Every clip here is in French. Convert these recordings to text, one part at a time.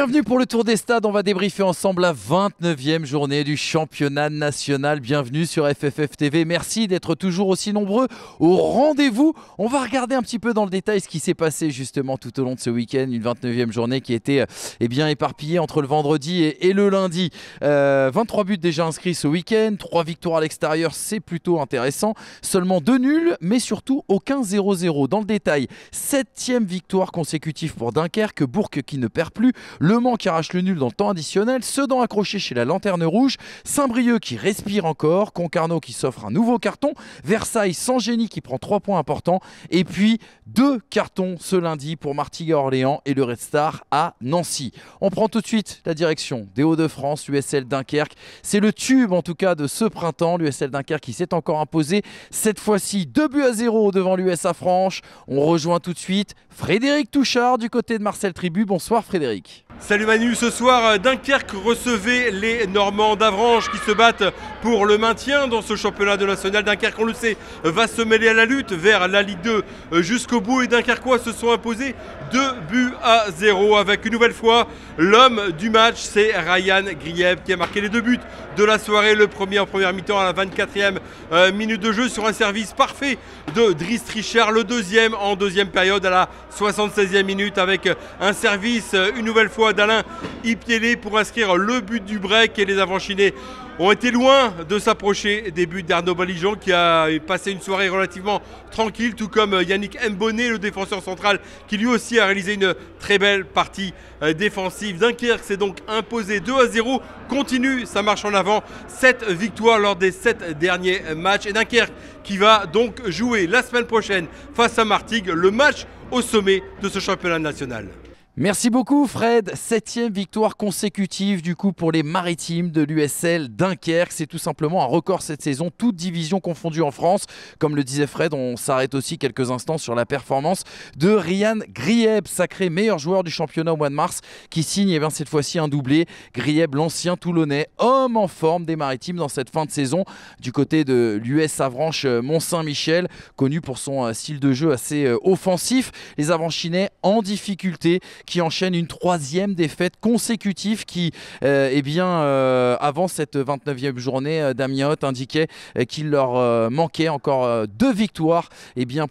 Bienvenue pour le Tour des Stades, on va débriefer ensemble la 29e journée du championnat national. Bienvenue sur FFF TV, merci d'être toujours aussi nombreux au rendez-vous. On va regarder un petit peu dans le détail ce qui s'est passé justement tout au long de ce week-end. Une 29e journée qui était éparpillée entre le vendredi et le lundi. 23 buts déjà inscrits ce week-end, 3 victoires à l'extérieur, c'est plutôt intéressant. Seulement 2 nuls, mais surtout aucun 0-0. Dans le détail, 7e victoire consécutive pour Dunkerque, Bourg qui ne perd plus, Le Mans qui arrache le nul dans le temps additionnel, Sedan accroché chez la Lanterne Rouge, Saint-Brieuc qui respire encore, Concarneau qui s'offre un nouveau carton, Versailles sans génie qui prend 3 points importants, et puis 2 cartons ce lundi pour Martigues-Orléans et le Red Star à Nancy. On prend tout de suite la direction des Hauts-de-France, l'USL Dunkerque. C'est le tube en tout cas de ce printemps, l'USL Dunkerque qui s'est encore imposé, cette fois-ci 2-0 devant l'US Avranches. On rejoint tout de suite Frédéric Touchard du côté de Marcel Tribu. Bonsoir Frédéric. Salut Manu, ce soir Dunkerque recevait les Normands d'Avranches qui se battent pour le maintien dans ce championnat de national. Dunkerque, on le sait, va se mêler à la lutte vers la Ligue 2 jusqu'au bout, et Dunkerquois se sont imposés 2-0 avec une nouvelle fois l'homme du match, c'est Ryan Grieb qui a marqué les 2 buts de la soirée, le premier en première mi-temps à la 24e minute de jeu sur un service parfait de Driss Richard, le deuxième en deuxième période à la 76e minute avec un service une nouvelle fois d'Alain Ipiélé pour inscrire le but du break, et les Avranchinais ont été loin de s'approcher des buts d'Arnaud Balijon qui a passé une soirée relativement tranquille, tout comme Yannick Mbonné, le défenseur central, qui lui aussi a réalisé une très belle partie défensive. Dunkerque s'est donc imposé 2-0, continue sa marche en avant, 7 victoires lors des 7 derniers matchs, et Dunkerque qui va donc jouer la semaine prochaine face à Martigues, le match au sommet de ce championnat national. Merci beaucoup Fred, 7e victoire consécutive du coup pour les Maritimes de l'USL Dunkerque. C'est tout simplement un record cette saison, toutes divisions confondues en France. Comme le disait Fred, on s'arrête aussi quelques instants sur la performance de Ryan Grieb, sacré meilleur joueur du championnat au mois de mars, qui signe cette fois-ci un doublé. Grieb, l'ancien Toulonnais, homme en forme des Maritimes dans cette fin de saison, du côté de l'US Avranches Mont-Saint-Michel, connu pour son style de jeu assez offensif. Les Avranchinais en difficulté, qui enchaîne une 3e défaite consécutive qui, avant cette 29e journée, Damien Hott indiquait qu'il leur manquait encore 2 victoires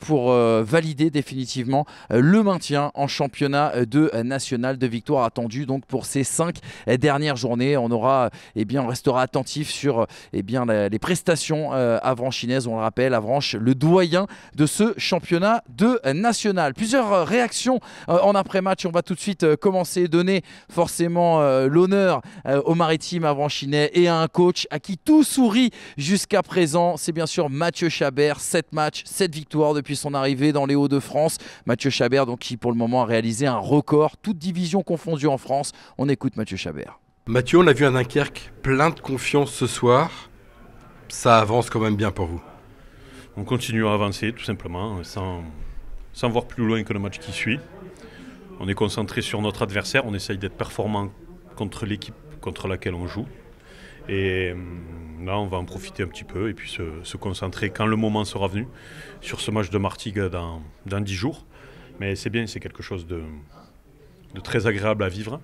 pour valider définitivement le maintien en championnat de national. 2 victoires attendues donc pour ces 5 dernières journées. On restera attentif sur les prestations avranchinaises. On le rappelle, Avranches, le doyen de ce championnat de national. Plusieurs réactions en après-match. On va tout de suite commencer, donner forcément l'honneur aux Maritimes Avranchinais et à un coach à qui tout sourit jusqu'à présent. C'est bien sûr Mathieu Chabert, 7 matchs, 7 victoires depuis son arrivée dans les Hauts-de-France. Mathieu Chabert donc, qui pour le moment a réalisé un record, toutes divisions confondues en France. On écoute Mathieu Chabert. Mathieu, on a vu un Dunkerque plein de confiance ce soir. Ça avance quand même bien pour vous? On continue à avancer tout simplement, sans voir plus loin que le match qui suit. On est concentré sur notre adversaire, on essaye d'être performant contre l'équipe contre laquelle on joue. Et là, on va en profiter un petit peu et puis se concentrer quand le moment sera venu sur ce match de Martigues dans 10 jours. Mais c'est bien, c'est quelque chose de très agréable à vivre.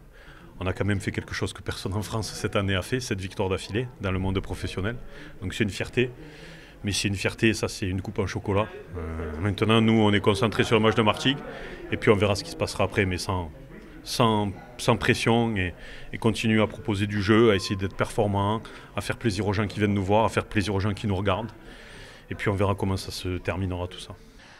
On a quand même fait quelque chose que personne en France cette année a fait, 7 victoires d'affilée dans le monde professionnel. Donc c'est une fierté. Mais c'est une fierté, ça c'est une coupe en chocolat. Maintenant, nous, on est concentrés sur le match de Martigues. Et puis on verra ce qui se passera après, mais sans pression. Et continuer à proposer du jeu, à essayer d'être performant, à faire plaisir aux gens qui viennent nous voir, à faire plaisir aux gens qui nous regardent. Et puis on verra comment ça se terminera tout ça.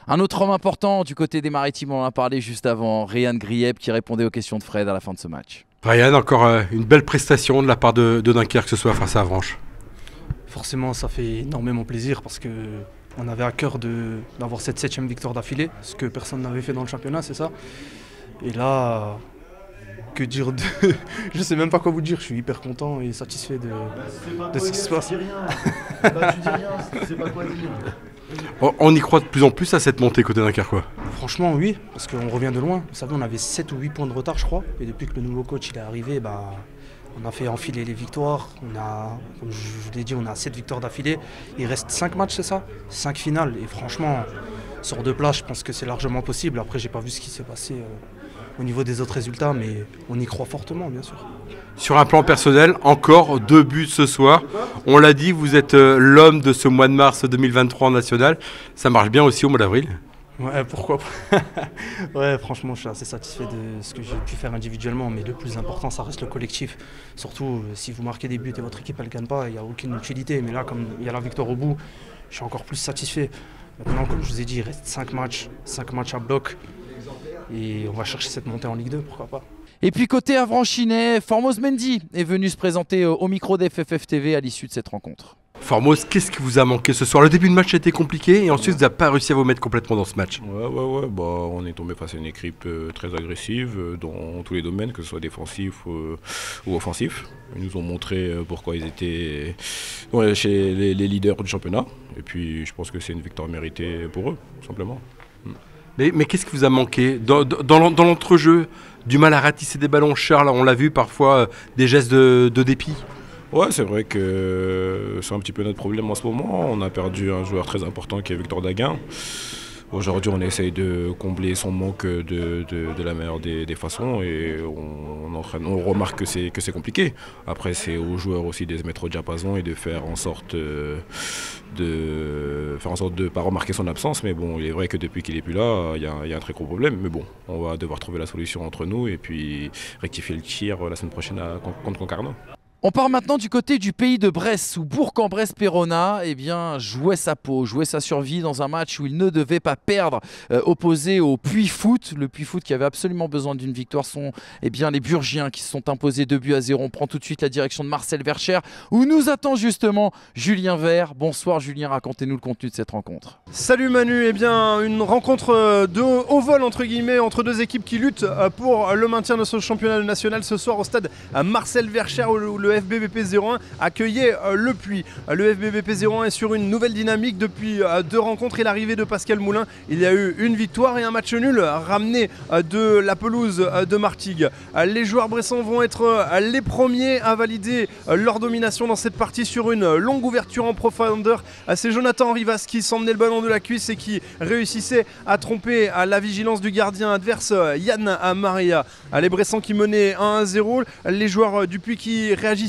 Un autre homme important du côté des Maritimes, on en a parlé juste avant, Ryan Grieb, qui répondait aux questions de Fred à la fin de ce match. Ryan, encore une belle prestation de la part de Dunkerque ce soir face à Avranches. Forcément, ça fait énormément plaisir parce qu'on avait à cœur d'avoir cette 7e victoire d'affilée, ce que personne n'avait fait dans le championnat, c'est ça. Et là, que dire de... Je ne sais même pas quoi vous dire, je suis hyper content et satisfait de ce qui se passe. Tu dis rien, tu sais pas quoi dire. On y croit de plus en plus à cette montée côté Dunkerquois. Franchement, oui, parce qu'on revient de loin. Vous savez, on avait 7 ou 8 points de retard, je crois. Et depuis que le nouveau coach il est arrivé, on a fait enfiler les victoires. Comme je vous l'ai dit, on a 7 victoires d'affilée. Il reste 5 matchs, c'est ça? 5 finales. Et franchement, sur 2 places, je pense que c'est largement possible. Après, j'ai pas vu ce qui s'est passé au niveau des autres résultats, mais on y croit fortement, bien sûr. Sur un plan personnel, encore 2 buts ce soir. On l'a dit, vous êtes l'homme de ce mois de mars 2023 en national. Ça marche bien aussi au mois d'avril? Ouais, pourquoi pas. Ouais, franchement, je suis assez satisfait de ce que j'ai pu faire individuellement, mais le plus important, ça reste le collectif. Surtout, si vous marquez des buts et votre équipe elle ne gagne pas, il n'y a aucune utilité. Mais là, comme il y a la victoire au bout, je suis encore plus satisfait. Maintenant, comme je vous ai dit, il reste 5 matchs à bloc. Et on va chercher cette montée en Ligue 2, pourquoi pas. Et puis côté Avranchinais, Formose Mendy est venu se présenter au micro d'FFF TV à l'issue de cette rencontre. Formose, qu'est-ce qui vous a manqué ce soir? Le début de match a été compliqué et ensuite vous n'avez pas réussi à vous mettre complètement dans ce match. Ouais. Bah, on est tombé face à une équipe très agressive dans tous les domaines, que ce soit défensif ou offensif. Ils nous ont montré pourquoi ils étaient chez les leaders du championnat. Et puis je pense que c'est une victoire méritée pour eux, tout simplement. Mais qu'est-ce qui vous a manqué dans l'entrejeu? Du mal à ratisser des ballons, Charles, on l'a vu parfois, des gestes de dépit. Ouais, c'est vrai que c'est un petit peu notre problème en ce moment. On a perdu un joueur très important qui est Victor Daguin. Aujourd'hui, on essaye de combler son manque de la meilleure des façons et on remarque que c'est compliqué. Après, c'est aux joueurs aussi de se mettre au diapason et de faire en sorte de pas remarquer son absence. Mais bon, il est vrai que depuis qu'il n'est plus là, il y a un très gros problème. Mais bon, on va devoir trouver la solution entre nous et puis rectifier le tir la semaine prochaine contre Concarneau. On part maintenant du côté du pays de Brest, où Bourg-en-Bresse-Péronat jouait sa peau, jouait sa survie dans un match où il ne devait pas perdre, opposé au Puy Foot. Le Puy Foot qui avait absolument besoin d'une victoire sont les Burgiens qui se sont imposés 2-0. On prend tout de suite la direction de Marcel Verchères, où nous attend justement Julien Vert. Bonsoir Julien, racontez-nous le contenu de cette rencontre. Salut Manu, une rencontre de haut vol entre guillemets entre deux équipes qui luttent pour le maintien de ce championnat national ce soir au stade Marcel Verchères où le FBBP 01 accueillait le Puy. Le FBBP 01 est sur une nouvelle dynamique depuis 2 rencontres et l'arrivée de Pascal Moulin. Il y a eu une victoire et un match nul ramené de la pelouse de Martigues. Les joueurs bressans vont être les premiers à valider leur domination dans cette partie sur une longue ouverture en profondeur. C'est Jonathan Rivas qui s'emmenait le ballon de la cuisse et qui réussissait à tromper la vigilance du gardien adverse Yann Maria. Les Bressans qui menaient 1-0, les joueurs du Puy qui réagissaient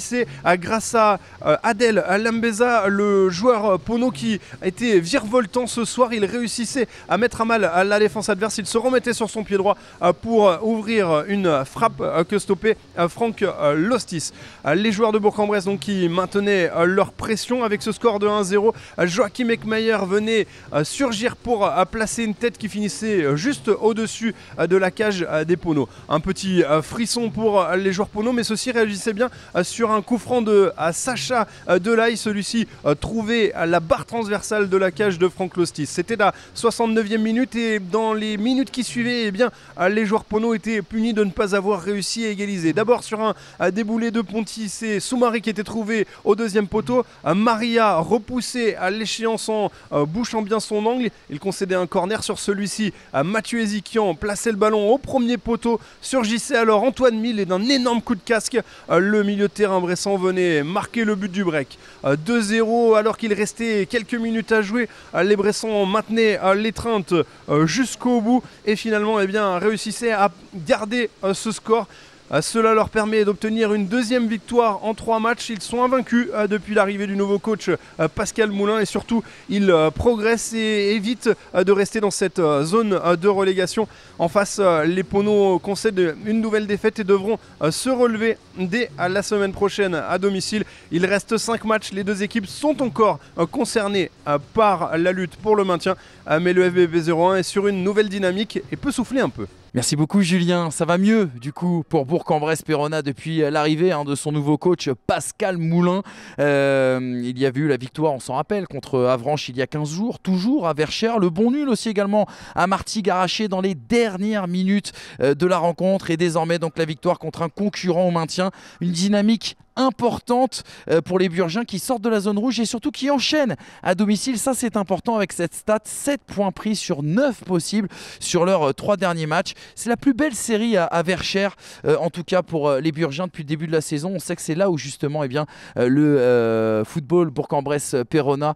grâce à Adel Lambeza, le joueur Pono qui était virevoltant ce soir. Il réussissait à mettre à mal la défense adverse. Il se remettait sur son pied droit pour ouvrir une frappe que stoppait Franck Lostis. Les joueurs de Bourg-en-Bresse qui maintenaient leur pression avec ce score de 1-0. Joachim Eckmayer venait surgir pour placer une tête qui finissait juste au-dessus de la cage des Pono. Un petit frisson pour les joueurs Pono, mais ceux-ci réagissaient bien sur un coup franc de Sacha Delaye. Celui-ci trouvait la barre transversale de la cage de Franck Lostis. C'était la 69e minute et dans les minutes qui suivaient, les joueurs Pono étaient punis de ne pas avoir réussi à égaliser. D'abord sur un déboulé de Ponty, c'est Soumari qui était trouvé au deuxième poteau. Maria repoussé à l'échéance en bouchant bien son angle. Il concédait un corner sur celui-ci à Mathieu Ezikian, plaçait le ballon au premier poteau. Surgissait alors Antoine Mille et d'un énorme coup de casque, le milieu de terrain bressan venait marquer le but du break. 2-0 alors qu'il restait quelques minutes à jouer. Les Bressans maintenaient l'étreinte jusqu'au bout et finalement réussissaient à garder ce score. Cela leur permet d'obtenir une deuxième victoire en 3 matchs. Ils sont invaincus depuis l'arrivée du nouveau coach Pascal Moulin et surtout ils progressent et évitent de rester dans cette zone de relégation. En face, les Pono concèdent une nouvelle défaite et devront se relever dès la semaine prochaine à domicile. Il reste 5 matchs, les deux équipes sont encore concernées par la lutte pour le maintien, mais le FBB 01 est sur une nouvelle dynamique et peut souffler un peu. Merci beaucoup Julien, ça va mieux du coup pour Bourg-en-Bresse-Péronat depuis l'arrivée de son nouveau coach Pascal Moulin. Il y a eu la victoire, on s'en rappelle, contre Avranches il y a 15 jours, toujours à Verchères. Le bon nul aussi également à Martigues arraché dans les dernières minutes de la rencontre et désormais donc la victoire contre un concurrent au maintien. Une dynamique importante pour les Burgiens qui sortent de la zone rouge et surtout qui enchaînent à domicile. Ça, c'est important avec cette stat. 7 points pris sur 9 possibles sur leurs 3 derniers matchs. C'est la plus belle série à Verchères, en tout cas pour les Burgiens depuis le début de la saison. On sait que c'est là où justement le football Bourg-en-Bresse-Péronne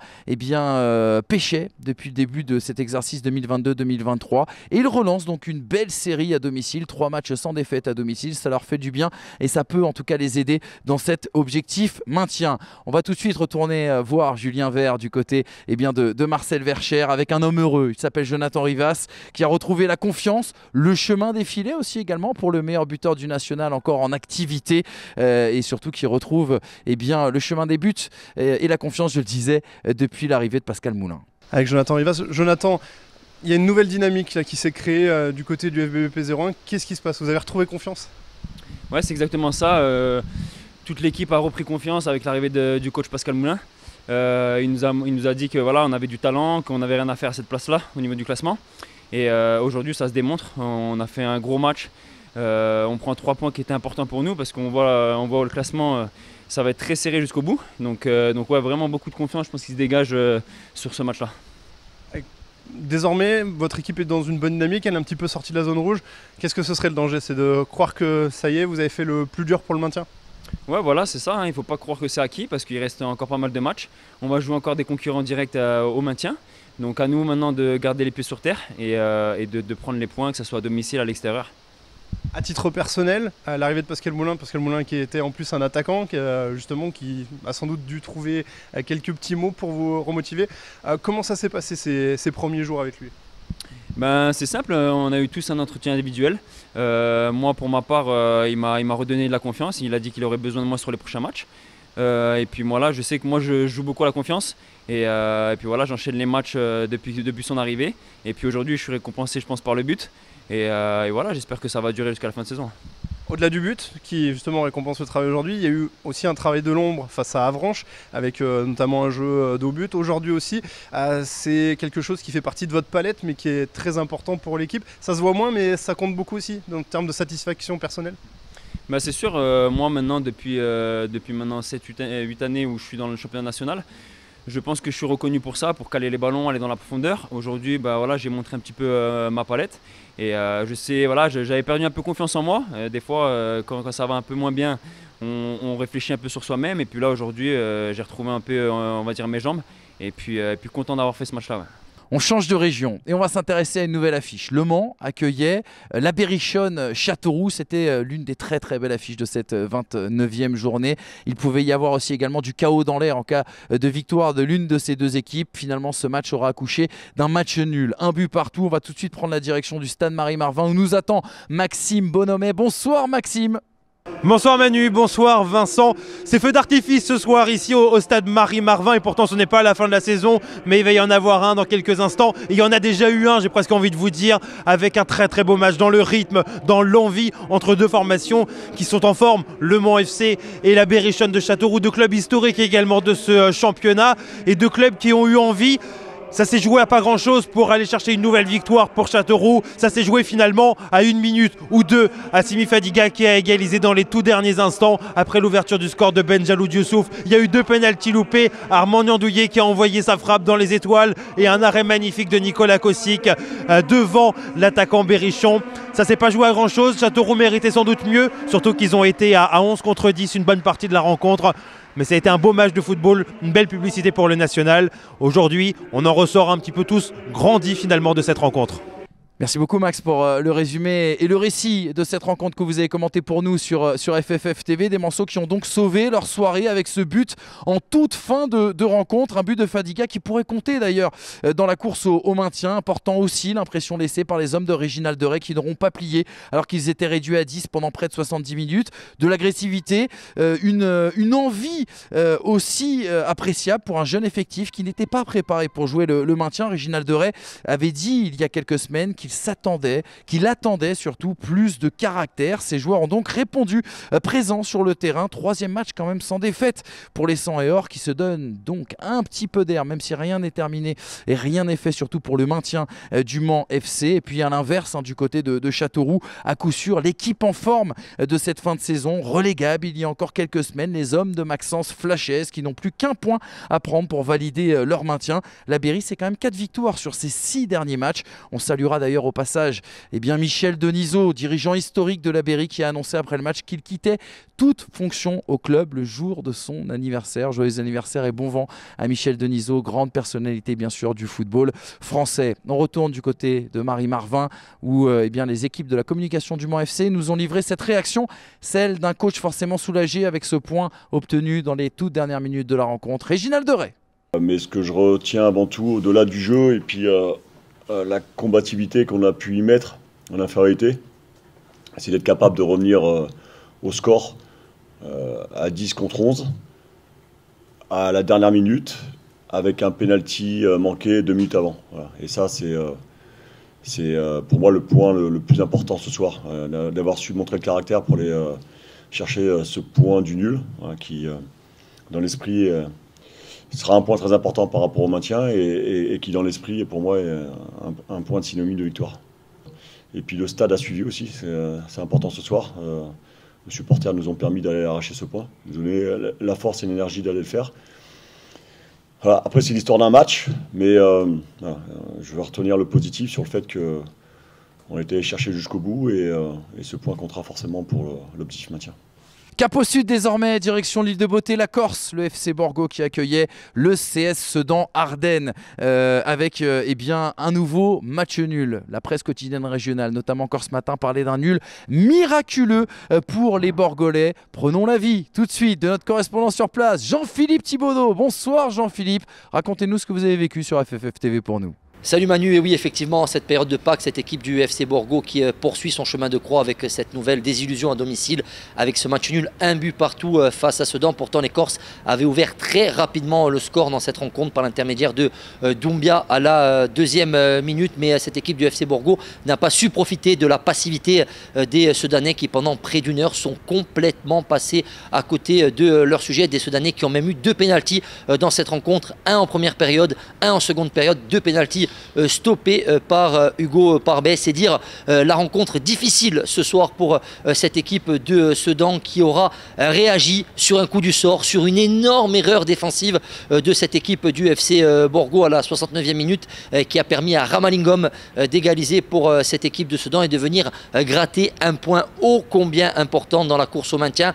pêchait depuis le début de cet exercice 2022-2023. Et ils relancent donc une belle série à domicile. 3 matchs sans défaite à domicile. Ça leur fait du bien et ça peut en tout cas les aider dans cet objectif maintien. On va tout de suite retourner voir Julien Vert du côté de Marcel Verchères avec un homme heureux. Il s'appelle Jonathan Rivas qui a retrouvé la confiance, le chemin défilé aussi également pour le meilleur buteur du national encore en activité et surtout qui retrouve le chemin des buts et la confiance, je le disais, depuis l'arrivée de Pascal Moulin. Avec Jonathan Rivas. Jonathan, il y a une nouvelle dynamique là, qui s'est créée du côté du FBBP 01. Qu'est-ce qui se passe? Vous avez retrouvé confiance? Ouais, c'est exactement ça. Toute l'équipe a repris confiance avec l'arrivée du coach Pascal Moulin. Il nous a dit que voilà, on avait du talent, qu'on n'avait rien à faire à cette place-là au niveau du classement. Et aujourd'hui, ça se démontre. On a fait un gros match. On prend 3 points qui étaient importants pour nous parce qu'on voit le classement, ça va être très serré jusqu'au bout. Donc ouais, vraiment beaucoup de confiance, je pense qu'il se dégage sur ce match-là. Désormais, votre équipe est dans une bonne dynamique, elle est un petit peu sortie de la zone rouge. Qu'est-ce que ce serait le danger? C'est de croire que ça y est, vous avez fait le plus dur pour le maintien? Ouais, voilà, c'est ça. Il ne faut pas croire que c'est acquis parce qu'il reste encore pas mal de matchs. On va jouer encore des concurrents directs au maintien. Donc à nous maintenant de garder les pieds sur terre et de prendre les points, que ce soit à domicile, à l'extérieur. À titre personnel, à l'arrivée de Pascal Moulin qui était en plus un attaquant, qui a sans doute dû trouver quelques petits mots pour vous remotiver. Comment ça s'est passé ces premiers jours avec lui? C'est simple, on a eu tous un entretien individuel. Moi pour ma part, il m'a redonné de la confiance, il a dit qu'il aurait besoin de moi sur les prochains matchs. Et puis moi là, je sais que moi je joue beaucoup à la confiance et puis voilà, j'enchaîne les matchs depuis son arrivée. Et puis aujourd'hui je suis récompensé je pense par le but et voilà, j'espère que ça va durer jusqu'à la fin de saison. Au-delà du but, qui justement récompense le travail aujourd'hui, il y a eu aussi un travail de l'ombre face à Avranches, avec notamment un jeu de haut but. Aujourd'hui aussi, c'est quelque chose qui fait partie de votre palette, mais qui est très important pour l'équipe. Ça se voit moins, mais ça compte beaucoup aussi, en termes de satisfaction personnelle. C'est sûr, moi maintenant, depuis maintenant 7-8 années où je suis dans le championnat national, je pense que je suis reconnu pour ça, pour caler les ballons, aller dans la profondeur. Aujourd'hui, voilà, j'ai montré un petit peu ma palette. Et je sais, voilà, j'avais perdu un peu confiance en moi. Des fois, quand ça va un peu moins bien, on réfléchit un peu sur soi-même. Et puis là, aujourd'hui, j'ai retrouvé un peu, on va dire, mes jambes. Et puis content d'avoir fait ce match-là. Ouais. On change de région et on va s'intéresser à une nouvelle affiche. Le Mans accueillait la Berrichonne Châteauroux. C'était l'une des très très belles affiches de cette 29e journée. Il pouvait y avoir aussi également du chaos dans l'air en cas de victoire de l'une de ces deux équipes. Finalement, ce match aura accouché d'un match nul. Un but partout. On va tout de suite prendre la direction du stade Marie-Marvin où nous attend Maxime Bonhomet. Bonsoir Maxime. Bonsoir Manu, bonsoir Vincent. C'est feu d'artifice ce soir ici au stade Marie-Marvin et pourtant ce n'est pas la fin de la saison mais il va y en avoir un dans quelques instants. Il y en a déjà eu un, j'ai presque envie de vous dire, avec un très très beau match dans le rythme, dans l'envie entre deux formations qui sont en forme, le Mans FC et la Berrichonne de Châteauroux, deux clubs historiques également de ce championnat et deux clubs qui ont eu envie. Ça s'est joué à pas grand chose pour aller chercher une nouvelle victoire pour Châteauroux. Ça s'est joué finalement à 1 minute ou 2 à Simi Fadiga qui a égalisé dans les tout derniers instants après l'ouverture du score de Benjaloud Youssouf. Il y a eu 2 pénaltys loupés. Armand Niandouillet qui a envoyé sa frappe dans les étoiles et un arrêt magnifique de Nicolas Kossic devant l'attaquant Berrichon. Ça s'est pas joué à grand chose. Châteauroux méritait sans doute mieux, surtout qu'ils ont été à 11 contre 10 une bonne partie de la rencontre. Mais ça a été un beau match de football, une belle publicité pour le national. Aujourd'hui, on en ressort un petit peu tous grandis finalement de cette rencontre. Merci beaucoup Max pour le résumé et le récit de cette rencontre que vous avez commenté pour nous sur FFF TV. Des Manceaux qui ont donc sauvé leur soirée avec ce but en toute fin de rencontre. Un but de Fadiga qui pourrait compter d'ailleurs dans la course au maintien. Important aussi l'impression laissée par les hommes de Réginald Deray qui n'auront pas plié alors qu'ils étaient réduits à 10 pendant près de 70 minutes. De l'agressivité, une envie aussi appréciable pour un jeune effectif qui n'était pas préparé pour jouer le maintien. Réginald Deray avait dit il y a quelques semaines qu'il qu'il s'attendait, qu'il attendait surtout plus de caractère. Ces joueurs ont donc répondu présents sur le terrain. 3e match quand même sans défaite pour les 100 et or qui se donnent donc un petit peu d'air, même si rien n'est terminé et rien n'est fait surtout pour le maintien du Mans FC. Et puis à l'inverse, du côté de Châteauroux, à coup sûr, l'équipe en forme de cette fin de saison, relégable il y a encore quelques semaines, les hommes de Maxence Flachez qui n'ont plus qu'un point à prendre pour valider leur maintien. La Berry, c'est quand même 4 victoires sur ses 6 derniers matchs. On saluera d'ailleurs au passage Michel Denisot, dirigeant historique de la Berry, qui a annoncé après le match qu'il quittait toute fonction au club le jour de son anniversaire. Joyeux anniversaire et bon vent à Michel Denisot, grande personnalité bien sûr du football français. On retourne du côté de Marie-Marvin où les équipes de la communication du Mans FC nous ont livré cette réaction, celle d'un coach forcément soulagé avec ce point obtenu dans les toutes dernières minutes de la rencontre. Réginald Deray. Mais ce que je retiens avant tout, au-delà du jeu et puis la combativité qu'on a pu y mettre en infériorité, c'est d'être capable de revenir au score à 10 contre 11 à la dernière minute avec un penalty manqué 2 minutes avant. Voilà. Et ça, c'est pour moi le point le plus important ce soir, d'avoir su montrer le caractère pour aller chercher ce point du nul, qui, dans l'esprit, sera un point très important par rapport au maintien et qui, dans l'esprit, pour moi, est un point de synonyme de victoire. Et puis le stade a suivi aussi, c'est important ce soir. Les supporters nous ont permis d'aller arracher ce point, nous donner la force et l'énergie d'aller le faire. Voilà. Après, c'est l'histoire d'un match, mais je vais retenir le positif sur le fait qu'on a été chercher jusqu'au bout et ce point comptera forcément pour l'objectif maintien. Cap au sud désormais, direction l'île de Beauté, la Corse, le FC Borgo qui accueillait le CS Sedan Ardennes avec un nouveau match nul. La presse quotidienne régionale, notamment encore ce matin, parlait d'un nul miraculeux pour les Borgolais. Prenons l'avis tout de suite de notre correspondant sur place, Jean-Philippe Thibaudot. Bonsoir Jean-Philippe, racontez-nous ce que vous avez vécu sur FFF TV pour nous. Salut Manu, et oui effectivement cette période de Pâques, cette équipe du FC Borgo qui poursuit son chemin de croix avec cette nouvelle désillusion à domicile, avec ce match nul, un but partout face à Sedan. Pourtant les Corses avaient ouvert très rapidement le score dans cette rencontre par l'intermédiaire de Doumbia à la 2e minute, mais cette équipe du FC Borgo n'a pas su profiter de la passivité des Sedanais qui pendant près d'une heure sont complètement passés à côté de leur sujet, des Sedanais qui ont même eu 2 pénaltys dans cette rencontre, un en première période, un en seconde période, 2 pénaltys stoppé par Hugo Parbet. C'est dire la rencontre difficile ce soir pour cette équipe de Sedan qui aura réagi sur un coup du sort, sur une énorme erreur défensive de cette équipe du FC Borgo à la 69e minute qui a permis à Ramalingom d'égaliser pour cette équipe de Sedan et de venir gratter un point ô combien important dans la course au maintien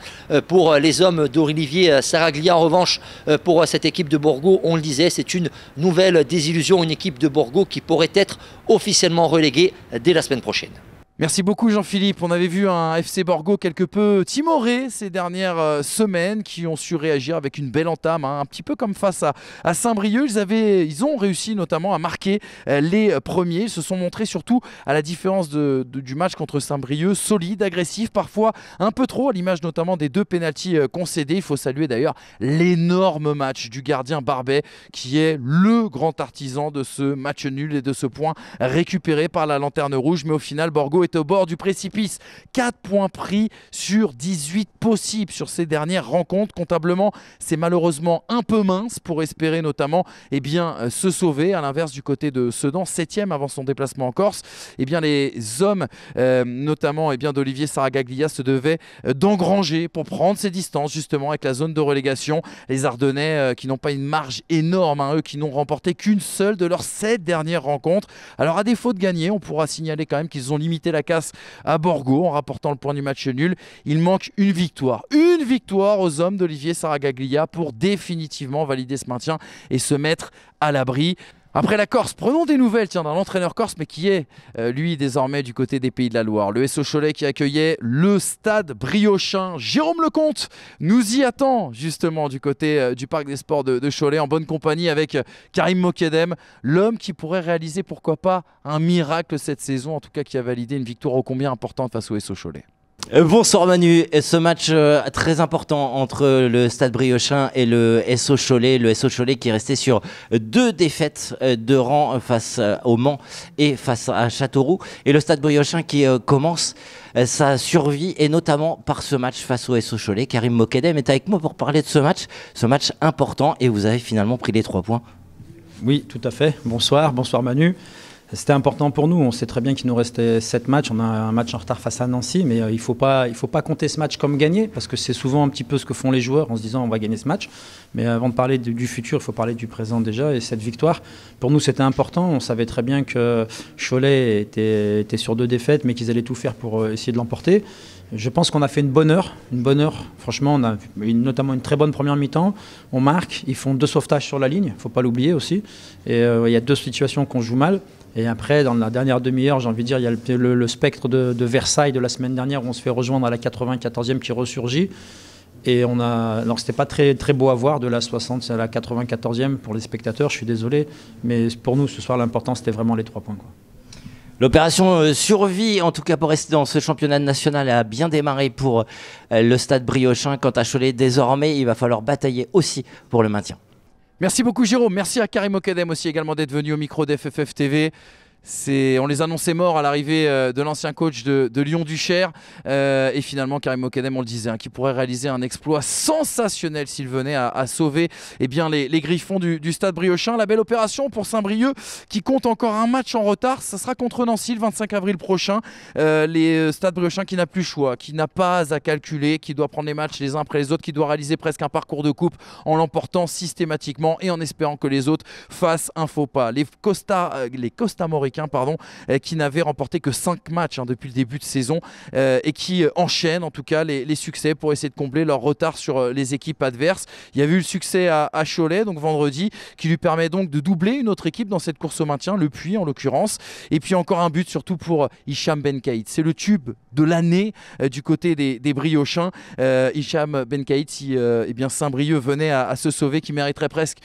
pour les hommes d'Olivier Saraglia. En revanche, pour cette équipe de Borgo, on le disait, c'est une nouvelle désillusion, une équipe de Borgo qui pourrait être officiellement relégué dès la semaine prochaine. Merci beaucoup Jean-Philippe. On avait vu un FC Borgo quelque peu timoré ces dernières semaines qui ont su réagir avec une belle entame, un petit peu comme face à Saint-Brieuc. Ils ont réussi notamment à marquer les premiers. Ils se sont montrés surtout à la différence du match contre Saint-Brieuc, solide, agressif, parfois un peu trop, à l'image notamment des 2 pénaltys concédés. Il faut saluer d'ailleurs l'énorme match du gardien Barbet qui est le grand artisan de ce match nul et de ce point récupéré par la Lanterne Rouge. Mais au final, Borgo est au bord du précipice. 4 points pris sur 18 possibles sur ces dernières rencontres. Comptablement, c'est malheureusement un peu mince pour espérer notamment se sauver. À l'inverse du côté de Sedan, 7e avant son déplacement en Corse, les hommes notamment d'Olivier Saragaglia se devaient d'engranger pour prendre ses distances justement avec la zone de relégation. Les Ardennais qui n'ont pas une marge énorme, eux qui n'ont remporté qu'une seule de leurs 7 dernières rencontres. Alors à défaut de gagner, on pourra signaler quand même qu'ils ont limité la casse à Borgo en rapportant le point du match nul. Il manque une victoire aux hommes d'Olivier Saragaglia pour définitivement valider ce maintien et se mettre à l'abri. Après la Corse, prenons des nouvelles d'un entraîneur corse, mais qui est, lui, désormais du côté des Pays de la Loire. Le SO Cholet qui accueillait le stade briochin. Jérôme Lecomte nous y attend, justement, du côté du Parc des Sports de Cholet, en bonne compagnie avec Karim Mokedem, l'homme qui pourrait réaliser, pourquoi pas, un miracle cette saison, en tout cas qui a validé une victoire ô combien importante face au SO Cholet. Bonsoir Manu, ce match très important entre le Stade Briochin et le SO Cholet. Le SO Cholet qui est resté sur 2 défaites de rang face au Mans et face à Châteauroux. Et le Stade Briochin qui commence sa survie et notamment par ce match face au SO Cholet. Karim Mokedem est avec moi pour parler de ce match important et vous avez finalement pris les 3 points. Oui, tout à fait. Bonsoir Manu. C'était important pour nous, on sait très bien qu'il nous restait 7 matchs, on a un match en retard face à Nancy, mais il faut pas compter ce match comme gagné, parce que c'est souvent un petit peu ce que font les joueurs en se disant on va gagner ce match. Mais avant de parler du futur, il faut parler du présent déjà, et cette victoire, pour nous c'était important, on savait très bien que Cholet était sur 2 défaites, mais qu'ils allaient tout faire pour essayer de l'emporter. Je pense qu'on a fait une bonne heure, franchement on a notamment une très bonne première mi-temps, on marque, ils font 2 sauvetages sur la ligne, il ne faut pas l'oublier aussi, et il y a 2 situations qu'on joue mal. Et après, dans la dernière demi-heure, j'ai envie de dire, il y a le spectre de Versailles de la semaine dernière où on se fait rejoindre à la 94e qui ressurgit. Et alors c'était pas très, très beau à voir de la 60 à la 94e pour les spectateurs, je suis désolé. Mais pour nous, ce soir, l'important, c'était vraiment les 3 points, quoi. L'opération survie, en tout cas pour rester dans ce championnat national, a bien démarré pour le Stade Briochin. Quant à Cholet, désormais, il va falloir batailler aussi pour le maintien. Merci beaucoup Jérôme, merci à Karim Mokedem aussi également d'être venu au micro d'FFF TV. On les annonçait morts à l'arrivée de l'ancien coach de Lyon-Duchère et finalement Karim Mokedem, on le disait, qui pourrait réaliser un exploit sensationnel s'il venait à sauver les Griffons du Stade Briochin. La belle opération pour Saint-Brieuc qui compte encore un match en retard, ça sera contre Nancy le 25 avril prochain. Les Stade Briochin qui n'a plus le choix, qui n'a pas à calculer, qui doit prendre les matchs les uns après les autres, qui doit réaliser presque un parcours de coupe en l'emportant systématiquement et en espérant que les autres fassent un faux pas. Les Costamoricains qui n'avaient remporté que 5 matchs depuis le début de saison et qui enchaînent en tout cas les succès pour essayer de combler leur retard sur les équipes adverses. Il y a eu le succès à Cholet donc vendredi qui lui permet donc de doubler une autre équipe dans cette course au maintien, le Puy en l'occurrence. Et puis encore un but surtout pour Hicham Benkaït. C'est le tube de l'année du côté des Briochins. Hicham Benkaït, si Saint-Brieuc venait à se sauver, qui mériterait presque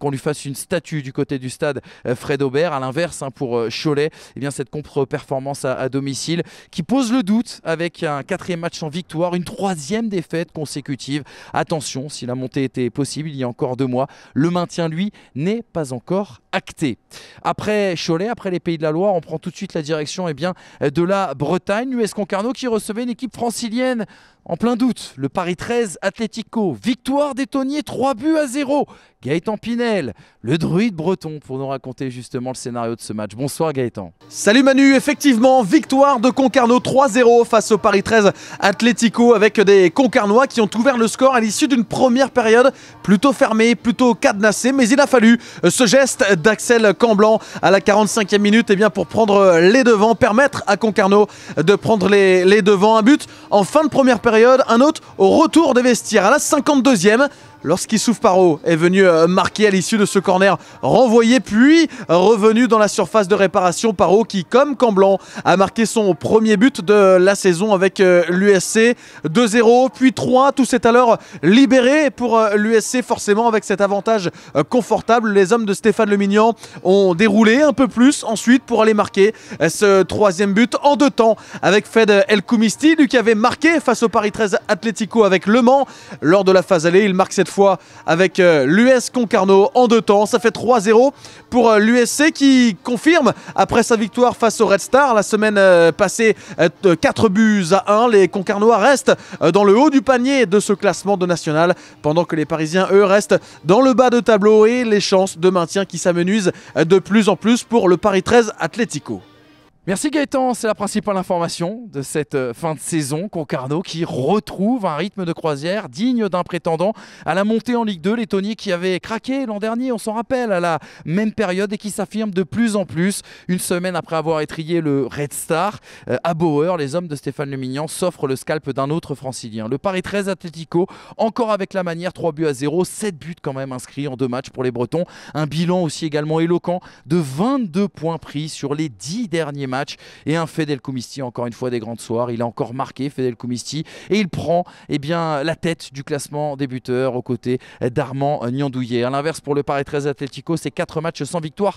qu'on lui fasse une statue du côté du stade Fred Aubert. À l'inverse, pour Cholet, cette contre-performance à domicile qui pose le doute avec un 4e match sans victoire, une 3e défaite consécutive. Attention, si la montée était possible il y a encore 2 mois, le maintien lui n'est pas encore acté. Après Cholet, après les Pays de la Loire, on prend tout de suite la direction de la Bretagne. L'US Concarneau qui recevait une équipe francilienne en plein doute, le Paris 13 Atlético. Victoire des Tonniers, 3-0. Gaëtan Pinel, le druide breton, pour nous raconter justement le scénario de ce match. Bonsoir Gaëtan. Salut Manu, effectivement, victoire de Concarneau 3-0 face au Paris 13 Atlético avec des Concarnois qui ont ouvert le score à l'issue d'une première période plutôt fermée, plutôt cadenassée. Mais il a fallu ce geste d'Axel Camblan à la 45e minute pour prendre les devants, permettre à Concarneau de prendre les devants. Un but en fin de première période, un autre au retour des vestiaires à la 52e. Lorsqu'Issouf Paro est venu marquer à l'issue de ce corner renvoyé, puis revenu dans la surface de réparation. Paro qui, comme Camblan, a marqué son premier but de la saison avec l'USC. 2-0, puis 3. Tout s'est alors libéré pour l'USC, forcément avec cet avantage confortable. Les hommes de Stéphane Le Mignan ont déroulé un peu plus ensuite pour aller marquer ce 3e but en 2 temps avec Fed El Koumisti, lui qui avait marqué face au Paris 13 Atlético avec Le Mans lors de la phase aller. Il marque cette fois avec l'US Concarneau en 2 temps. Ça fait 3-0 pour l'USC qui confirme après sa victoire face au Red Star la semaine passée 4-1. Les Concarnois restent dans le haut du panier de ce classement de national pendant que les Parisiens eux restent dans le bas de tableau et les chances de maintien qui s'amenuisent de plus en plus pour le Paris 13 Atlético. Merci Gaëtan, c'est la principale information de cette fin de saison. Concarneau qui retrouve un rythme de croisière digne d'un prétendant à la montée en Ligue 2. Les Tonniers qui avaient craqué l'an dernier, on s'en rappelle, à la même période et qui s'affirment de plus en plus. Une semaine après avoir étrillé le Red Star, à Bauer, les hommes de Stéphane Le Mignan s'offrent le scalp d'un autre francilien. Le Paris 13 Atlético, encore avec la manière, 3-0, 7 buts quand même inscrits en 2 matchs pour les Bretons. Un bilan aussi également éloquent de 22 points pris sur les 10 derniers matchs. Et un Fed El Koumisti, encore une fois des grandes soirs. Il a encore marqué Fed El Koumisti et il prend la tête du classement des buteurs aux côtés d'Armand Niandouillet. A l'inverse pour le Paris 13 Atlético, c'est 4 matchs sans victoire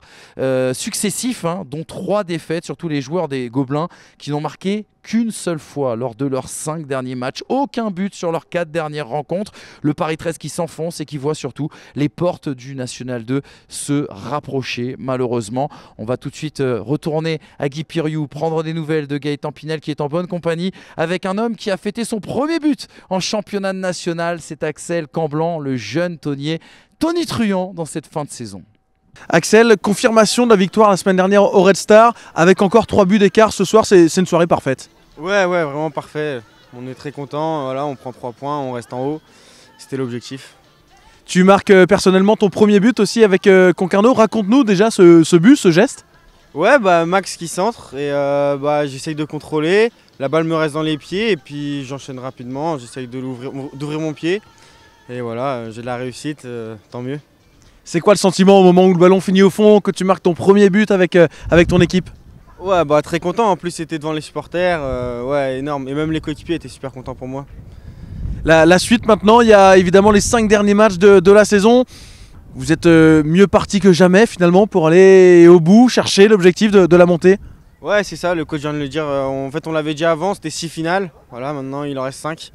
successifs, dont 3 défaites, surtout les joueurs des Gobelins qui n'ont marqué qu'une seule fois lors de leurs 5 derniers matchs. Aucun but sur leurs 4 dernières rencontres. Le Paris 13 qui s'enfonce et qui voit surtout les portes du National 2 se rapprocher malheureusement. On va tout de suite retourner à Guipiriou, prendre des nouvelles de Gaëtan Pinel qui est en bonne compagnie avec un homme qui a fêté son premier but en championnat national. C'est Axel Camblan, le jeune tonnier tonitruant dans cette fin de saison. Axel, confirmation de la victoire la semaine dernière au Red Star, avec encore 3 buts d'écart ce soir, c'est une soirée parfaite. Ouais, vraiment parfait. On est très content, voilà, on prend 3 points, on reste en haut. C'était l'objectif. Tu marques personnellement ton premier but aussi avec Concarneau. Raconte-nous déjà ce but, ce geste. Ouais, Max qui centre et j'essaye de contrôler. La balle me reste dans les pieds et puis j'enchaîne rapidement. J'essaye d'ouvrir mon pied. Et voilà, j'ai de la réussite, tant mieux. C'est quoi le sentiment au moment où le ballon finit au fond, que tu marques ton premier but avec ton équipe? Ouais, très content. En plus, c'était devant les supporters. Ouais, énorme. Et même les coéquipiers étaient super contents pour moi. La suite maintenant, il y a évidemment les 5 derniers matchs de la saison. Vous êtes mieux parti que jamais finalement pour aller au bout, chercher l'objectif de la montée. Ouais, c'est ça, le coach vient de le dire. En fait, on l'avait dit avant, c'était 6 finales. Voilà, maintenant il en reste 5.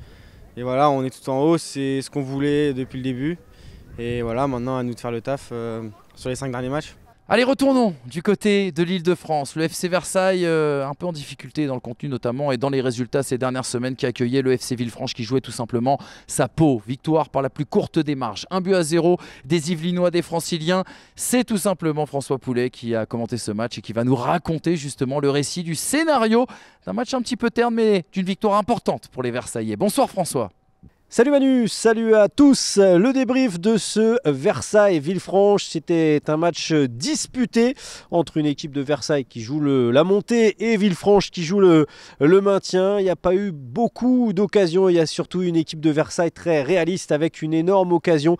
Et voilà, on est tout en haut, c'est ce qu'on voulait depuis le début. Et voilà, maintenant à nous de faire le taf sur les 5 derniers matchs. Allez, retournons du côté de l'Île-de-France. Le FC Versailles, un peu en difficulté dans le contenu notamment et dans les résultats ces dernières semaines, qui accueillait le FC Villefranche qui jouait tout simplement sa peau. Victoire par la plus courte des marges. 1-0 des Yvelinois, des Franciliens. C'est tout simplement François Poulet qui a commenté ce match et qui va nous raconter justement le récit du scénario d'un match un petit peu terne mais d'une victoire importante pour les Versaillais. Bonsoir François. Salut Manu, salut à tous. Le débrief de ce Versailles-Villefranche, c'était un match disputé entre une équipe de Versailles qui joue la montée et Villefranche qui joue le maintien. Il n'y a pas eu beaucoup d'occasions, il y a surtout une équipe de Versailles très réaliste avec une énorme occasion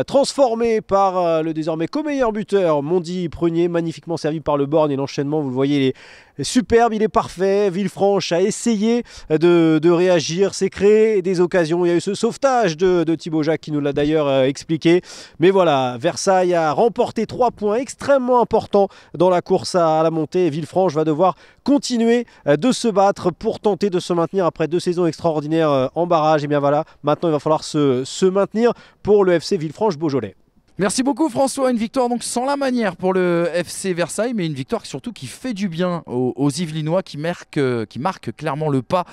transformée par le désormais co-meilleur buteur Mondi Prunier, magnifiquement servi par le Borgne et l'enchaînement, vous le voyez, il est superbe, il est parfait. Villefranche a essayé de réagir, s'est créé des occasions. Il y a eu ce sauvetage de Thibaut Jacques qui nous l'a d'ailleurs expliqué. Mais voilà, Versailles a remporté 3 points extrêmement importants dans la course à la montée. Et Villefranche va devoir continuer de se battre pour tenter de se maintenir après 2 saisons extraordinaires en barrage. Et bien voilà, maintenant il va falloir se maintenir pour le FC Villefranche-Beaujolais. Merci beaucoup François, une victoire donc sans la manière pour le FC Versailles, mais une victoire surtout qui fait du bien aux Yvelinois qui marquent clairement le pas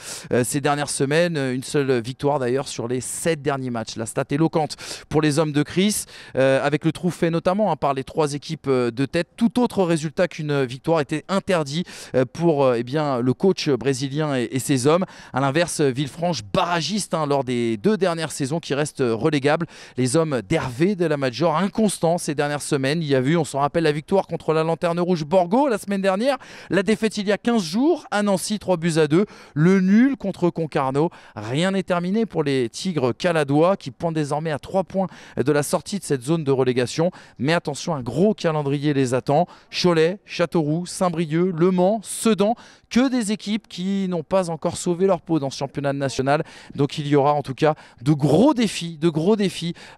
ces dernières semaines. Une seule victoire d'ailleurs sur les 7 derniers matchs. La stat éloquente pour les hommes de Chris, avec le trou fait notamment par les 3 équipes de tête. Tout autre résultat qu'une victoire était interdit pour le coach brésilien et ses hommes. A l'inverse, Villefranche barragiste lors des 2 dernières saisons qui restent relégables. Les hommes d'Hervé de la Major inconstant ces dernières semaines. Il y a vu, on s'en rappelle, la victoire contre la Lanterne Rouge Borgo la semaine dernière, la défaite il y a 15 jours à Nancy 3-2, le nul contre Concarneau. Rien n'est terminé pour les Tigres caladois qui pointent désormais à 3 points de la sortie de cette zone de relégation. Mais attention, un gros calendrier les attend. Cholet, Châteauroux, Saint-Brieuc, Le Mans, Sedan, que des équipes qui n'ont pas encore sauvé leur peau dans ce championnat national. Donc il y aura en tout cas de gros défis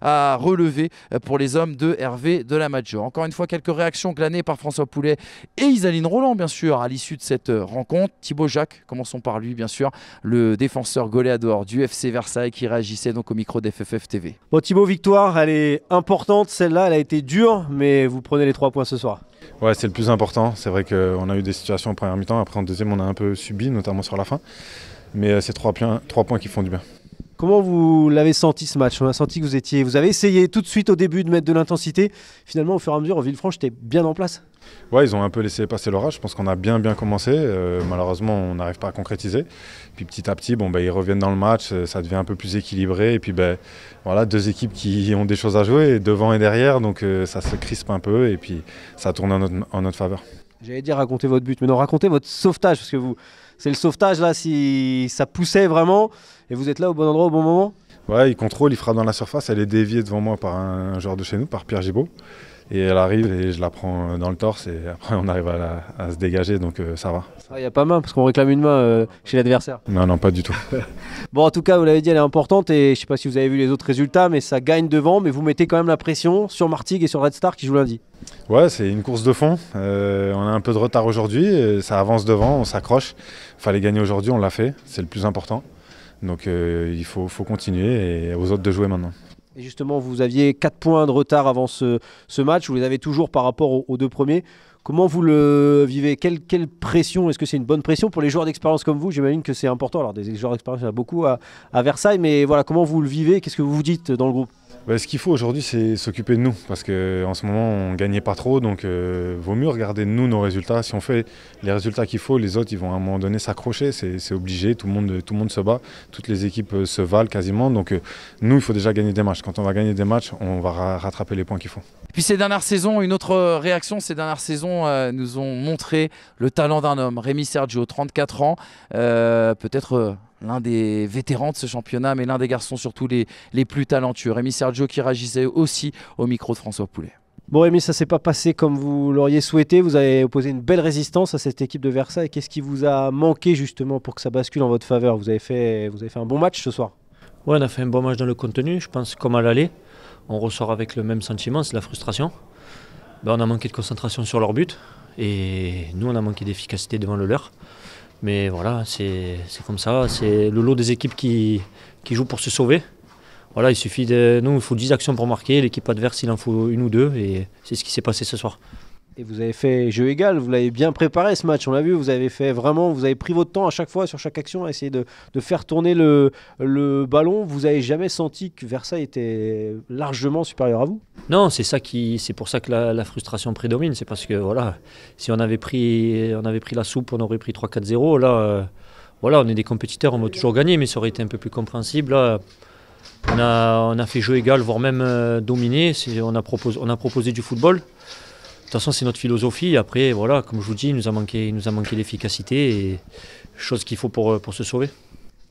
à relever pour les hommes de Hervé de la Major. Encore une fois, quelques réactions glanées par François Poulet et Isaline Roland, bien sûr, à l'issue de cette rencontre. Thibaut Jacques, commençons par lui, bien sûr, le défenseur goléador du FC Versailles qui réagissait donc au micro d'FFF TV. Bon Thibaut, victoire, elle est importante, celle-là, elle a été dure, mais vous prenez les 3 points ce soir. Ouais, c'est le plus important. C'est vrai qu'on a eu des situations en première mi-temps, après en deuxième on a un peu subi, notamment sur la fin. Mais c'est 3 points qui font du bien. Comment vous l'avez senti ce match? On a senti que vous avez essayé tout de suite au début de mettre de l'intensité. Finalement, au fur et à mesure, Villefranche était bien en place. Ouais, ils ont un peu laissé passer l'orage. Je pense qu'on a bien commencé. Malheureusement, on n'arrive pas à concrétiser. Puis petit à petit, ils reviennent dans le match. Ça devient un peu plus équilibré. Et puis voilà, 2 équipes qui ont des choses à jouer, devant et derrière. Donc ça se crispe un peu et puis ça tourne en notre faveur. J'allais dire raconter votre but, mais non, racontez votre sauvetage. Parce que c'est le sauvetage là, si ça poussait vraiment. Et vous êtes là au bon endroit au bon moment. Ouais, il contrôle, il frappe dans la surface. Elle est déviée devant moi par un joueur de chez nous, par Pierre Gibault. Et elle arrive et je la prends dans le torse et après on arrive à se dégager, donc ça va. Il n'y a pas main parce qu'on réclame une main chez l'adversaire. Non, pas du tout. Bon, en tout cas, vous l'avez dit, elle est importante et je ne sais pas si vous avez vu les autres résultats, mais ça gagne devant, mais vous mettez quand même la pression sur Martigues et sur Red Star qui joue lundi. Ouais, c'est une course de fond. On a un peu de retard aujourd'hui, ça avance devant, on s'accroche. Il fallait gagner aujourd'hui, on l'a fait, c'est le plus important. Donc il faut continuer et aux autres de jouer maintenant. Et justement, vous aviez 4 points de retard avant ce match, vous les avez toujours par rapport aux deux premiers. Comment vous le vivez? Quelle pression? Est-ce que c'est une bonne pression pour les joueurs d'expérience comme vous? J'imagine que c'est important. Alors des joueurs d'expérience, il y en a beaucoup à Versailles, mais voilà, comment vous le vivez? Qu'est-ce que vous vous dites dans le groupe? Ce qu'il faut aujourd'hui, c'est s'occuper de nous, parce qu'en ce moment, on ne gagnait pas trop, donc vaut mieux regarder nous nos résultats. Si on fait les résultats qu'il faut, les autres, ils vont à un moment donné s'accrocher, c'est obligé, tout le monde se bat, toutes les équipes se valent quasiment, donc nous, il faut déjà gagner des matchs. Quand on va gagner des matchs, on va rattraper les points qu'il faut. Et puis ces dernières saisons, une autre réaction, ces dernières saisons nous ont montré le talent d'un homme, Rémi Sergio, 34 ans, peut-être l'un des vétérans de ce championnat, mais l'un des garçons surtout les plus talentueux. Rémi Sergio qui réagissait aussi au micro de François Poulet. Bon Rémi, ça ne s'est pas passé comme vous l'auriez souhaité, vous avez opposé une belle résistance à cette équipe de Versailles. Qu'est-ce qui vous a manqué justement pour que ça bascule en votre faveur? Vous avez fait un bon match ce soir. Ouais, on a fait un bon match dans le contenu, je pense comme à l'aller. On ressort avec le même sentiment, c'est la frustration. On a manqué de concentration sur leur but et nous on a manqué d'efficacité devant le leur. Mais voilà, c'est comme ça, c'est le lot des équipes qui jouent pour se sauver. Voilà, il suffit nous, il faut 10 actions pour marquer, l'équipe adverse il en faut une ou deux et c'est ce qui s'est passé ce soir. Et vous avez fait jeu égal, vous l'avez bien préparé ce match, on l'a vu, vous avez pris votre temps à chaque fois sur chaque action à essayer de faire tourner le ballon. Vous n'avez jamais senti que Versailles était largement supérieur à vous? Non, c'est pour ça que la frustration prédomine, c'est parce que voilà, si on avait pris la soupe, on aurait pris 3-4-0, là, voilà, on est des compétiteurs, on va toujours gagner, mais ça aurait été un peu plus compréhensible. Là, on a fait jeu égal, voire même dominé, on a proposé du football. De toute façon, c'est notre philosophie. Après, voilà, comme je vous dis, il nous a manqué l'efficacité et chose qu'il faut pour se sauver.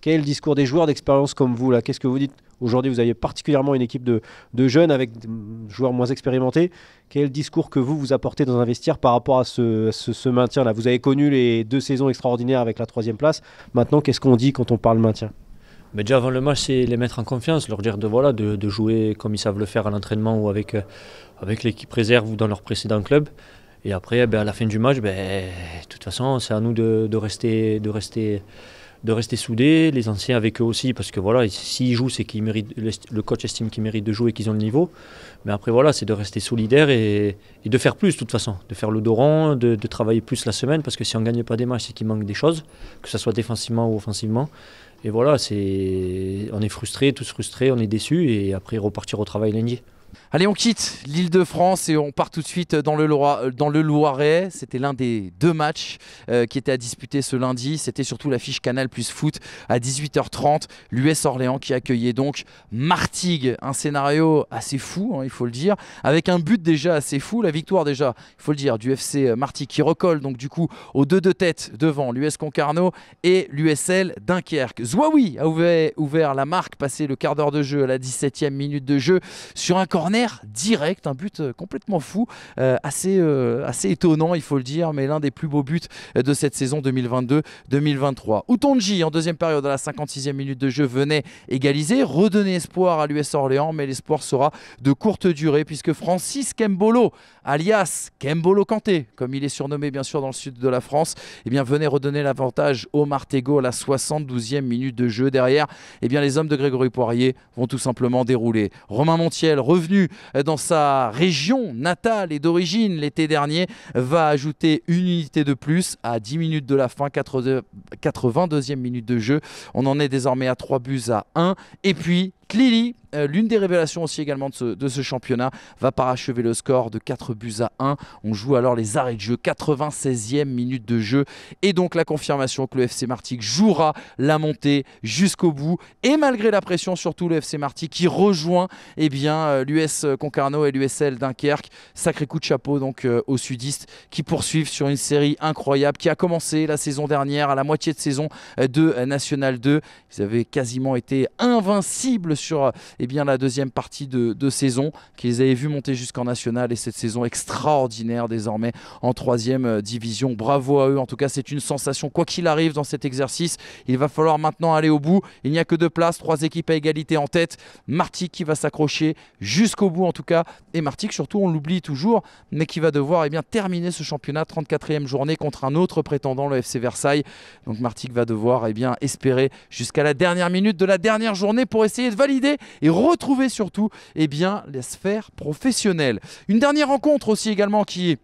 Quel est le discours des joueurs d'expérience comme vous là? Qu'est-ce que vous dites? Aujourd'hui, vous avez particulièrement une équipe de jeunes avec des joueurs moins expérimentés. Quel est le discours que vous apportez dans un vestiaire par rapport à ce maintien-là? Vous avez connu les 2 saisons extraordinaires avec la 3e place. Maintenant, qu'est-ce qu'on dit quand on parle maintien? Mais déjà avant le match, c'est les mettre en confiance, leur dire de jouer comme ils savent le faire à l'entraînement ou avec l'équipe réserve ou dans leur précédent club. Et après, à la fin du match, de toute façon, c'est à nous de rester soudés, les anciens avec eux aussi, parce que voilà, s'ils jouent, c'est qu'ils méritent, le coach estime qu'ils méritent de jouer et qu'ils ont le niveau. Mais après, voilà, c'est de rester solidaire et de faire plus, de toute façon, de faire le dos rond, de travailler plus la semaine, parce que si on ne gagne pas des matchs, c'est qu'il manque des choses, que ce soit défensivement ou offensivement. Et voilà, on est frustrés, tous frustrés, on est déçus, et après repartir au travail lundi. Allez, on quitte l'Île-de-France et on part tout de suite dans le Loiret. C'était l'un des 2 matchs qui étaient à disputer ce lundi. C'était surtout l'affiche Canal Plus Foot à 18h30. L'US Orléans qui accueillait donc Martigues. Un scénario assez fou, hein, il faut le dire, avec un but déjà assez fou. La victoire déjà, il faut le dire, du FC Martigues qui recolle donc du coup aux 2 de tête devant l'US Concarneau et l'USL Dunkerque. Zouaoui a ouvert la marque, passé le quart d'heure de jeu à la 17e minute de jeu sur un corner direct, un but complètement fou, assez étonnant il faut le dire, mais l'un des plus beaux buts de cette saison 2022-2023. Outonji en 2e période à la 56e minute de jeu venait égaliser, redonner espoir à l'US Orléans, mais l'espoir sera de courte durée puisque Francis Kembolo, alias Kembolo Kanté, comme il est surnommé bien sûr dans le sud de la France, venait redonner l'avantage au Martégo à la 72e minute de jeu. Derrière, les hommes de Grégory Poirier vont tout simplement dérouler. Romain Montiel, revenu dans sa région natale et d'origine l'été dernier, va ajouter une unité de plus à 10 minutes de la fin, 82e minute de jeu. On en est désormais à 3-1. Et puis Klili, l'une des révélations aussi également de ce championnat, va parachever le score de 4-1. On joue alors les arrêts de jeu, 96e minute de jeu. Et donc la confirmation que le FC Martigues jouera la montée jusqu'au bout. Et malgré la pression, surtout le FC Martigues qui rejoint l'US Concarneau et l'USL Dunkerque. Sacré coup de chapeau donc aux sudistes qui poursuivent sur une série incroyable qui a commencé la saison dernière à la moitié de saison de National 2. Ils avaient quasiment été invincibles sur la deuxième partie de saison, qui les avait vus monter jusqu'en national et cette saison extraordinaire désormais en 3e division. Bravo à eux, en tout cas c'est une sensation quoi qu'il arrive dans cet exercice. Il va falloir maintenant aller au bout. Il n'y a que 2 places, 3 équipes à égalité en tête. Martigues qui va s'accrocher jusqu'au bout en tout cas, et Martigues surtout on l'oublie toujours, mais qui va devoir terminer ce championnat, 34e journée contre un autre prétendant, le FC Versailles. Donc Martigues va devoir espérer jusqu'à la dernière minute de la dernière journée pour essayer de valider et retrouver surtout les sphères professionnelles. Une dernière rencontre aussi également qui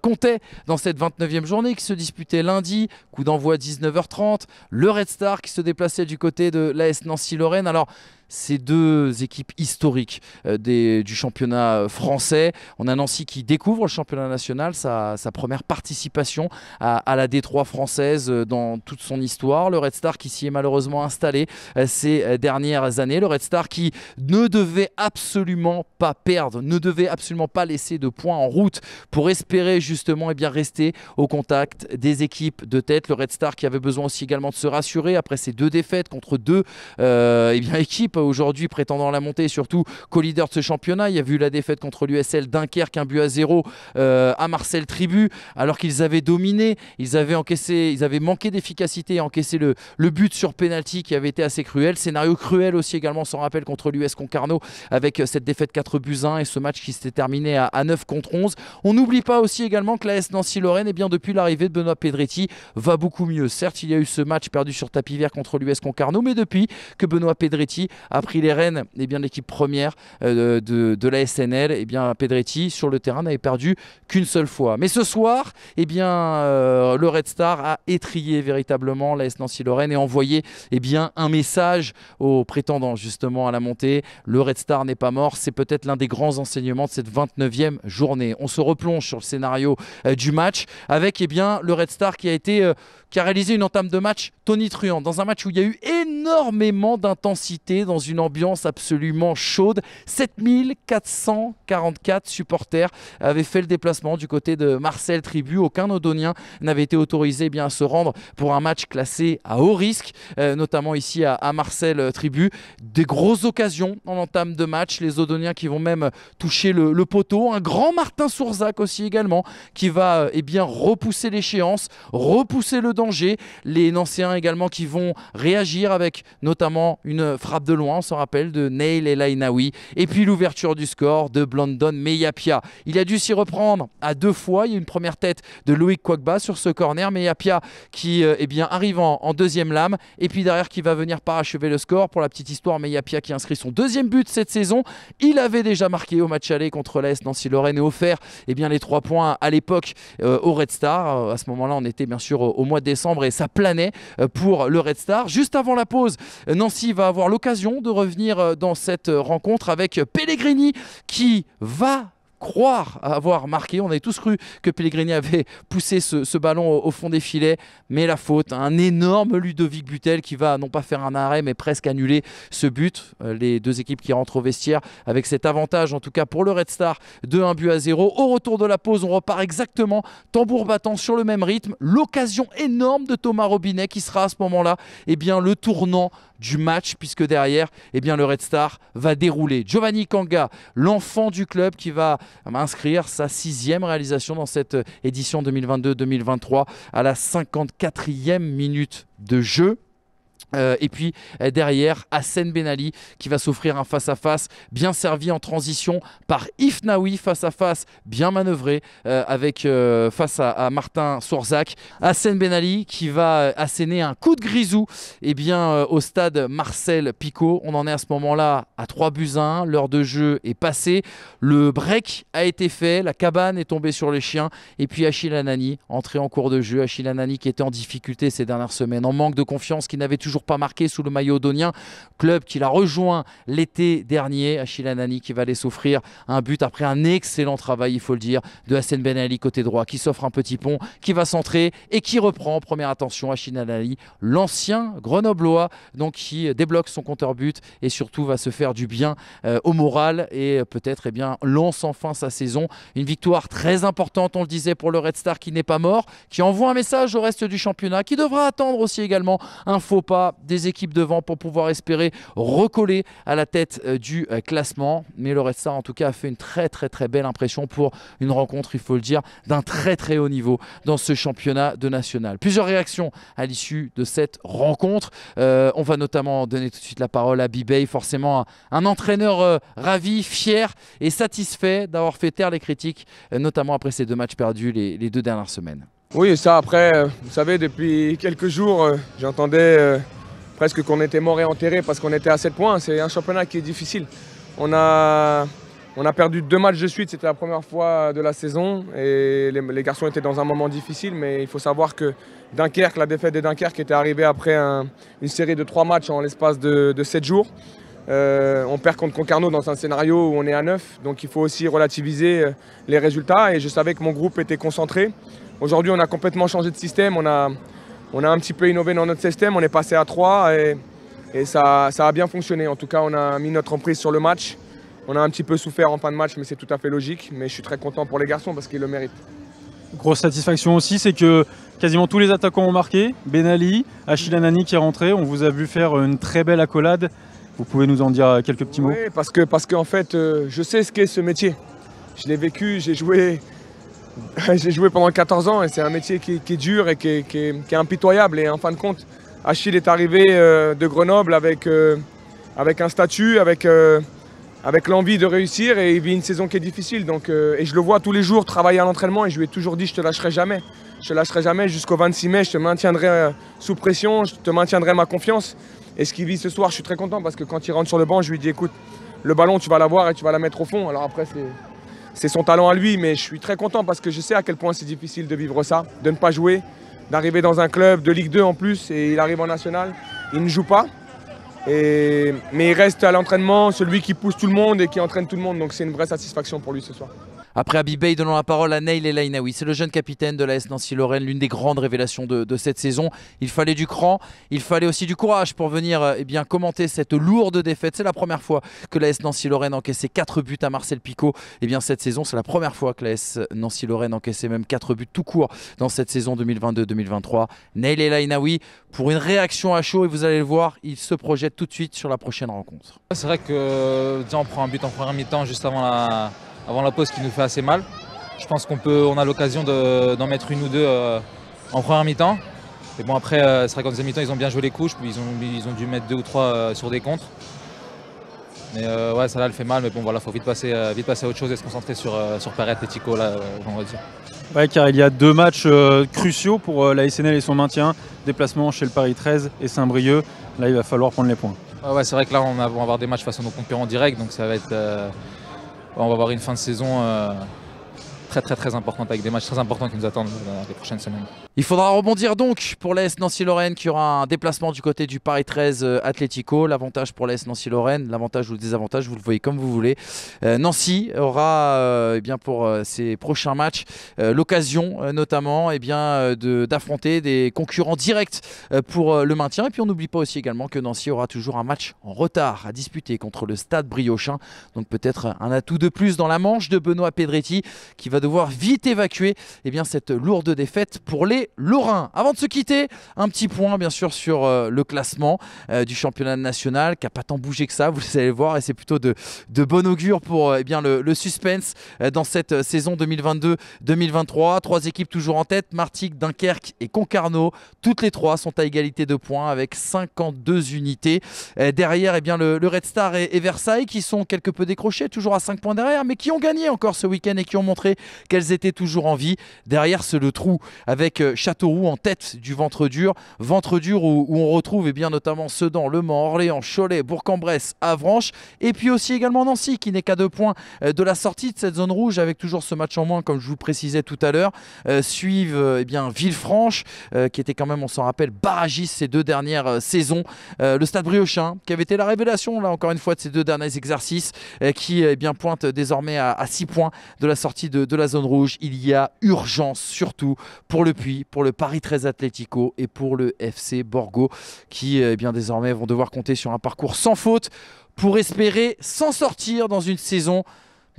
comptait dans cette 29e journée qui se disputait lundi, coup d'envoi 19h30, le Red Star qui se déplaçait du côté de l'AS Nancy-Lorraine. Alors ces 2 équipes historiques du championnat français. On a Nancy qui découvre le championnat national, sa première participation à la D3 française dans toute son histoire. Le Red Star qui s'y est malheureusement installé ces dernières années. Le Red Star qui ne devait absolument pas perdre, ne devait absolument pas laisser de points en route pour espérer justement rester au contact des équipes de tête. Le Red Star qui avait besoin aussi également de se rassurer après ces 2 défaites contre 2 équipes aujourd'hui prétendant la montée et surtout co-leader de ce championnat. Il y a vu la défaite contre l'USL Dunkerque, 1-0 à Marcel Tribut, alors qu'ils avaient dominé, ils avaient manqué d'efficacité et encaissé le but sur penalty qui avait été assez cruel. Scénario cruel aussi également, sans rappel, contre l'US Concarneau avec cette défaite 4-1 et ce match qui s'était terminé à 9-11. On n'oublie pas aussi également que l'AS Nancy-Lorraine, depuis l'arrivée de Benoît Pedretti, va beaucoup mieux. Certes, il y a eu ce match perdu sur tapis vert contre l'US Concarneau, mais depuis que Benoît Pedretti a pris les rênes de l'équipe première de la SNL, Pedretti sur le terrain n'avait perdu qu'une seule fois. Mais ce soir, le Red Star a étrillé véritablement l'AS Nancy-Lorraine et envoyé un message aux prétendants justement à la montée. Le Red Star n'est pas mort, c'est peut-être l'un des grands enseignements de cette 29e journée. On se replonge sur le scénario du match avec le Red Star qui a réalisé une entame de match tonitruante dans un match où il y a eu énormément d'intensité, dans une ambiance absolument chaude. 7444 supporters avaient fait le déplacement du côté de Marcel Tribut. Aucun Odonien n'avait été autorisé à se rendre pour un match classé à haut risque, notamment ici à Marcel Tribut. Des grosses occasions en entame de match, les Odoniens qui vont même toucher le poteau. Un grand Martin Sourzac aussi également qui va repousser l'échéance, repousser le danger. Les Nancéens également qui vont réagir avec notamment une frappe de loin, on s'en rappelle, de Neil El Ainaoui, et puis l'ouverture du score de Blandon Meyapia. Il a dû s'y reprendre à 2 fois. Il y a une première tête de Loïc Kwagba sur ce corner, Meyapia qui arrive en deuxième lame, et puis derrière qui va venir parachever le score. Pour la petite histoire, Meyapia qui inscrit son 2e but cette saison. Il avait déjà marqué au match aller contre l'AS Nancy-Lorraine et offert les 3 points à l'époque au Red Star. À ce moment-là, on était bien sûr au mois de décembre et ça planait pour le Red Star. Juste avant la pause, Nancy va avoir l'occasion de revenir dans cette rencontre avec Pellegrini qui va croire avoir marqué. On avait tous cru que Pellegrini avait poussé ce ballon au fond des filets, mais la faute, un énorme Ludovic Butel qui va non pas faire un arrêt mais presque annuler ce but. Les 2 équipes qui rentrent au vestiaire avec cet avantage en tout cas pour le Red Star de 1-0. Au retour de la pause, on repart exactement tambour battant sur le même rythme. L'occasion énorme de Thomas Robinet qui sera à ce moment-là le tournant du match, puisque derrière le Red Star va dérouler. Giovanni Kanga, l'enfant du club qui va inscrire sa 6e réalisation dans cette édition 2022-2023 à la 54e minute de jeu. Et puis derrière, Hassen Ben Ali qui va s'offrir un face-à-face bien servi en transition par Ifnaoui, face-à-face bien manœuvré face à Martin Sourzac. Hassen Ben Ali qui va asséner un coup de grisou au stade Marcel Picot. On en est à ce moment-là à 3-1, l'heure de jeu est passée, le break a été fait, la cabane est tombée sur les chiens et puis Achille Anani, entré en cours de jeu. Achille Anani qui était en difficulté ces dernières semaines, en manque de confiance, qui n'avait toujours pas marqué sous le maillot odonien, club qu'il a rejoint l'été dernier. Achille Anani qui va aller s'offrir un but après un excellent travail, il faut le dire, de Hassen Ben Ali côté droit, qui s'offre un petit pont, qui va centrer et qui reprend. Première attention, Achille Anani, l'ancien Grenoblois, donc qui débloque son compteur but et surtout va se faire du bien au moral et peut-être lance enfin sa saison. Une victoire très importante, on le disait, pour le Red Star qui n'est pas mort, qui envoie un message au reste du championnat, qui devra attendre aussi également un faux pas faudra des équipes devant pour pouvoir espérer recoller à la tête du classement. Mais le Red Star en tout cas a fait une très belle impression pour une rencontre, il faut le dire, d'un très haut niveau dans ce championnat de national. Plusieurs réactions à l'issue de cette rencontre. On va notamment donner tout de suite la parole à Bibey, forcément un entraîneur ravi, fier et satisfait d'avoir fait taire les critiques, notamment après ces 2 matchs perdus les 2 dernières semaines. Oui, ça après, vous savez, depuis quelques jours, j'entendais presque qu'on était mort et enterré parce qu'on était à 7 points. C'est un championnat qui est difficile. On a perdu 2 matchs de suite, c'était la première fois de la saison et les garçons étaient dans un moment difficile, mais il faut savoir que Dunkerque, la défaite de Dunkerque était arrivée après une série de 3 matchs en l'espace de 7 jours. On perd contre Concarneau dans un scénario où on est à 9, donc il faut aussi relativiser les résultats et je savais que mon groupe était concentré. Aujourd'hui on a complètement changé de système, on a un petit peu innové dans notre système, on est passé à 3 et ça a bien fonctionné. En tout cas on a mis notre emprise sur le match, on a un petit peu souffert en fin de match mais c'est tout à fait logique, mais je suis très content pour les garçons parce qu'ils le méritent. Grosse satisfaction aussi, c'est que quasiment tous les attaquants ont marqué. Ben Ali, Achille Anani qui est rentré, on vous a vu faire une très belle accolade. Vous pouvez nous en dire quelques petits mots? Oui, parce qu'en fait, je sais ce qu'est ce métier. Je l'ai vécu, j'ai joué pendant 14 ans et c'est un métier qui est dur et qui est impitoyable. Et en fin de compte, Achille est arrivé de Grenoble avec un statut, avec l'envie de réussir et il vit une saison qui est difficile. Donc, et je le vois tous les jours travailler à l'entraînement et je lui ai toujours dit je te lâcherai jamais. Je te lâcherai jamais jusqu'au 26 mai, je te maintiendrai sous pression, je te maintiendrai ma confiance. Et ce qu'il vit ce soir, je suis très content parce que quand il rentre sur le banc, je lui dis écoute, le ballon tu vas l'avoir et tu vas la mettre au fond. Alors après c'est son talent à lui, mais je suis très content parce que je sais à quel point c'est difficile de vivre ça, de ne pas jouer, d'arriver dans un club de Ligue 2 en plus et il arrive en national, il ne joue pas. Mais il reste à l'entraînement, celui qui pousse tout le monde et qui entraîne tout le monde, donc c'est une vraie satisfaction pour lui ce soir. Après Abibey, donnons la parole à Neil Elainaoui. C'est le jeune capitaine de l'AS Nancy-Lorraine, l'une des grandes révélations de cette saison. Il fallait du cran, il fallait aussi du courage pour venir commenter cette lourde défaite. C'est la première fois que l'AS Nancy-Lorraine encaissait 4 buts à Marcel Picot. Cette saison, c'est la première fois que l'AS Nancy-Lorraine encaissait même 4 buts tout court dans cette saison 2022-2023. Neil Elainaoui pour une réaction à chaud et vous allez le voir, il se projette tout de suite sur la prochaine rencontre. C'est vrai que on prend un but en première mi-temps juste avant la pause qui nous fait assez mal. Je pense qu'on a l'occasion d'en mettre une ou deux en première mi-temps. Et bon après, c'est vrai qu'en deuxième mi-temps, ils ont bien joué les couches, puis ils ont dû mettre 2 ou 3 sur des contres. Mais ouais, ça là, elle fait mal, mais bon voilà, faut vite passer à autre chose et se concentrer sur Paris Atlético là, vendredi. Ouais, car il y a 2 matchs cruciaux pour la SNL et son maintien. Déplacement chez le Paris 13 et Saint-Brieuc. Là, il va falloir prendre les points. Ouais, c'est vrai que là, on va avoir des matchs face à nos concurrents directs, donc ça va être... on va avoir une fin de saison très importante avec des matchs très importants qui nous attendent dans les prochaines semaines. Il faudra rebondir donc pour l'AS Nancy-Lorraine qui aura un déplacement du côté du Paris 13 Atlético. L'avantage pour l'AS Nancy-Lorraine, l'avantage ou le désavantage, vous le voyez comme vous voulez. Nancy aura pour ses prochains matchs l'occasion notamment d'affronter des concurrents directs pour le maintien. Et puis on n'oublie pas aussi également que Nancy aura toujours un match en retard à disputer contre le Stade Briochin. Donc peut-être un atout de plus dans la manche de Benoît Pedretti qui va devoir vite évacuer cette lourde défaite pour les Lorrains. Avant de se quitter, un petit point bien sûr sur le classement du championnat national qui n'a pas tant bougé que ça, vous allez le voir, et c'est plutôt de bon augure pour le suspense dans cette saison 2022-2023. 3 équipes toujours en tête, Martigues, Dunkerque et Concarneau. Toutes les 3 sont à égalité de points avec 52 unités. Derrière le Red Star et Versailles qui sont quelque peu décrochés, toujours à 5 points derrière, mais qui ont gagné encore ce week-end et qui ont montré qu'elles étaient toujours en vie. Derrière, c'est le trou avec Châteauroux en tête du ventre dur où on retrouve notamment Sedan, Le Mans, Orléans, Cholet, Bourg-en-Bresse, Avranches, et puis aussi également Nancy qui n'est qu'à 2 points de la sortie de cette zone rouge avec toujours ce match en moins comme je vous le précisais tout à l'heure. Suivent Villefranche qui était quand même, on s'en rappelle, barragiste ces 2 dernières saisons. Le Stade Briochin qui avait été la révélation là encore une fois de ces 2 derniers exercices qui pointe désormais à 6 points de la sortie de la zone rouge. Il y a urgence surtout pour le Puy, pour le Paris 13 Atlético et pour le FC Borgo qui désormais vont devoir compter sur un parcours sans faute pour espérer s'en sortir dans une saison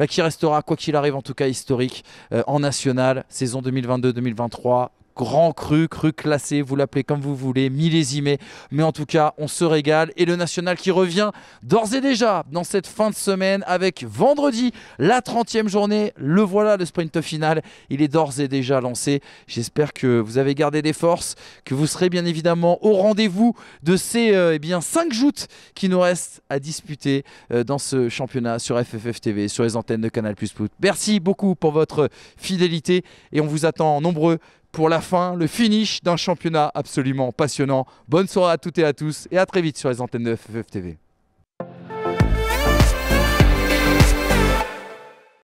qui restera quoi qu'il arrive en tout cas historique en national. Saison 2022-2023 grand cru classé, vous l'appelez comme vous voulez, millésimé, mais en tout cas on se régale. Et le national qui revient d'ores et déjà dans cette fin de semaine avec vendredi la 30e journée, le voilà le sprint final, il est d'ores et déjà lancé. J'espère que vous avez gardé des forces, que vous serez bien évidemment au rendez-vous de ces 5 joutes qui nous restent à disputer dans ce championnat sur FFF TV, sur les antennes de Canal+ Foot. Merci beaucoup pour votre fidélité et on vous attend nombreux pour la fin, le finish d'un championnat absolument passionnant. Bonne soirée à toutes et à tous et à très vite sur les antennes de FFF TV.